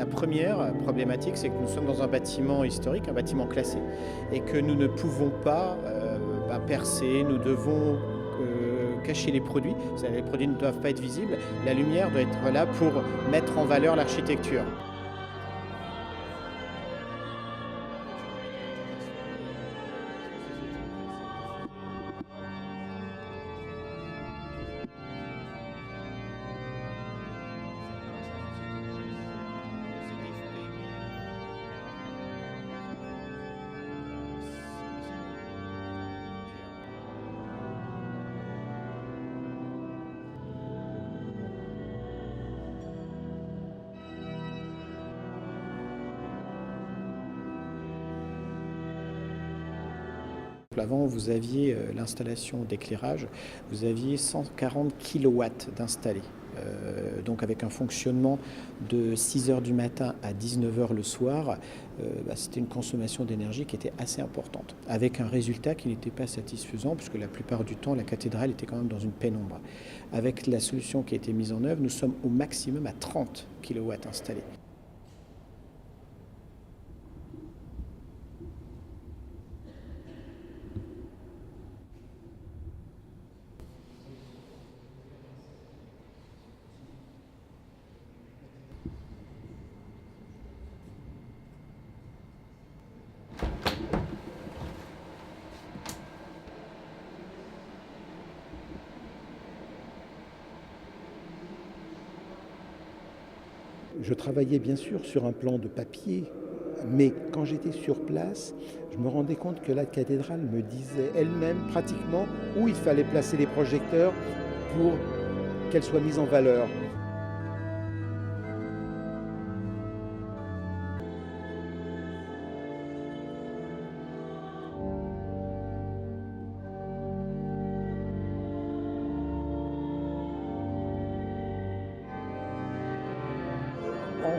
première problématique, c'est que nous sommes dans un bâtiment historique, un bâtiment classé, et que nous ne pouvons pas percer, nous devons cacher les produits. Les produits ne doivent pas être visibles. La lumière doit être là pour mettre en valeur l'architecture. Avant, vous aviez l'installation d'éclairage, vous aviez 140 kW d'installés. Donc avec un fonctionnement de 6 h du matin à 19 h le soir, c'était une consommation d'énergie qui était assez importante, avec un résultat qui n'était pas satisfaisant, puisque la plupart du temps, la cathédrale était quand même dans une pénombre. Avec la solution qui a été mise en œuvre, nous sommes au maximum à 30 kW installés. Je travaillais bien sûr sur un plan de papier, mais quand j'étais sur place, je me rendais compte que la cathédrale me disait elle-même pratiquement où il fallait placer les projecteurs pour qu'elle soit mise en valeur.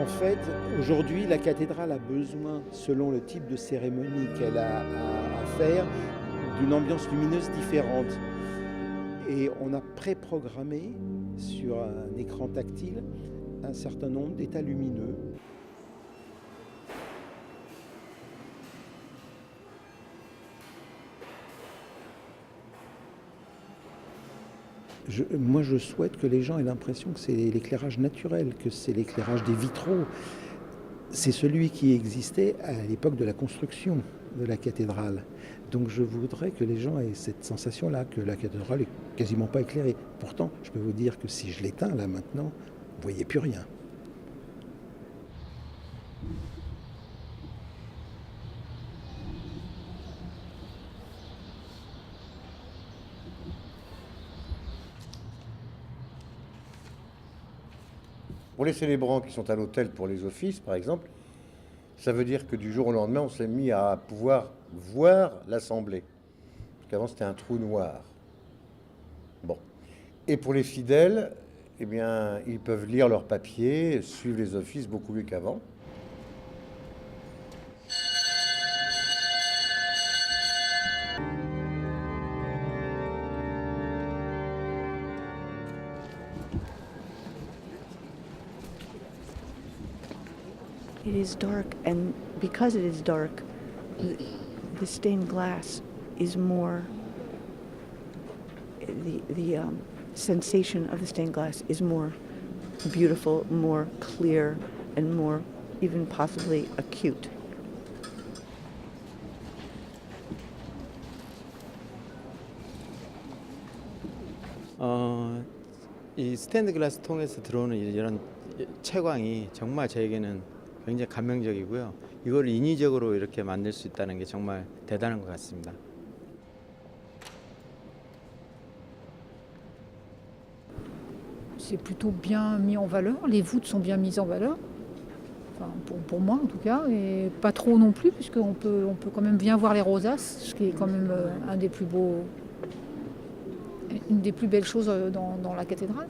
En fait, aujourd'hui, la cathédrale a besoin, selon le type de cérémonie qu'elle a à faire, d'une ambiance lumineuse différente. Et on a préprogrammé sur un écran tactile un certain nombre d'états lumineux. Moi, je souhaite que les gens aient l'impression que c'est l'éclairage naturel, que c'est l'éclairage des vitraux. C'est celui qui existait à l'époque de la construction de la cathédrale. Donc je voudrais que les gens aient cette sensation-là, que la cathédrale est quasiment pas éclairée. Pourtant, je peux vous dire que si je l'éteins là maintenant, vous ne voyez plus rien. Pour les célébrants qui sont à l'hôtel pour les offices, par exemple, ça veut dire que du jour au lendemain, on s'est mis à pouvoir voir l'assemblée. Parce qu'avant, c'était un trou noir. Bon. Et pour les fidèles, eh bien, ils peuvent lire leurs papiers, suivre les offices beaucoup mieux qu'avant. It is dark, and because it is dark, the stained glass is more, the sensation of the stained glass is more beautiful, more clear, and more even possibly acute. 이 스테인드 글라스 통해서 들어오는 이런 채광이 정말 저에게는 굉장히 감명적이고요. 이걸 인위적으로 이렇게 만들 수 있다는 게 정말 대단한 것 같습니다. C'est plutôt bien mis en valeur, les voûtes sont bien mises en valeur, enfin, pour moi en tout cas, et pas trop non plus, puisqu'on peut quand même bien voir les rosaces, ce qui est quand même une des plus belles choses dans la cathédrale.